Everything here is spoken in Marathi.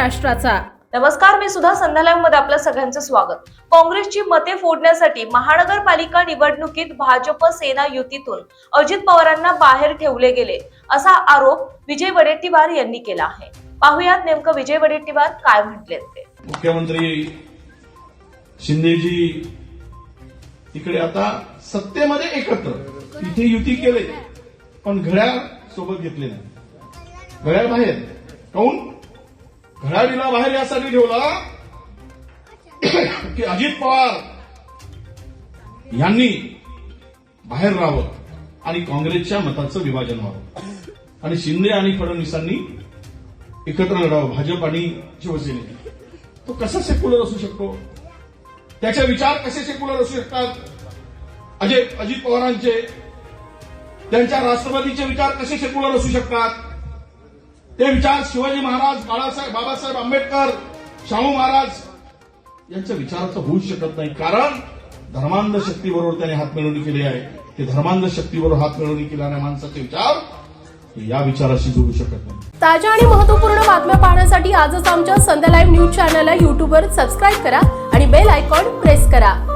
महाराष्ट्राचा। नमस्कार, मी सुद्धा संध्या लाईव्ह मध्ये आपल्या सगळ्यांचं स्वागत। काँग्रेसची मते फोडण्यासाठी महानगरपालिका निवडणुकीत भाजप सेना युतीतून अजित पवारांना बाहेर ठेवले गेले असा आरोप विजय वडेट्टीवार यांनी केला आहे। पाहुयात नेमकं विजय वडेट्टीवार काय म्हटले ते। मुख्यमंत्री शिंदेजी इकडे आता सत्तेमध्ये एकत्र इथे युती केले, पण घड्याळ सोबत घेतले नाही। घड्याळ बाहेर काऊन? घड्याळीला बाहेर यासाठी ठेवला की अजित पवार यांनी बाहेर राहावं आणि काँग्रेसच्या मताचं विभाजन व्हावं आणि शिंदे आणि फडणवीसांनी एकत्र लढावं, भाजप आणि शिवसेनेने। तो कसा सेक्युलर असू शकतो? त्याचे विचार कसे सेक्युलर असू शकतात? अजित पवारांचे, त्यांच्या राष्ट्रवादीचे विचार कसे सेक्युलर असू शकतात? ते विचार शिवाजी महाराज, बाबासाहेब आंबेडकर, शाहू महाराज यांच्या विचाराचं होऊ शकत नाही, कारण धर्मांध शक्तीबरोबर त्याने हातमिळवणी केली आहे। ते धर्मांध शक्तीबरोबर हातमिळवणी केल्याने माणसाचे विचार या विचाराशी जोडू शकत नाही। ताज्या आणि महत्त्वपूर्ण बातम्या पाहण्यासाठी आजच आमच्या संध्या लाईव्ह न्यूज चॅनलला YouTubeवर सबस्क्राईब करा आणि बेल आयकॉन प्रेस करा।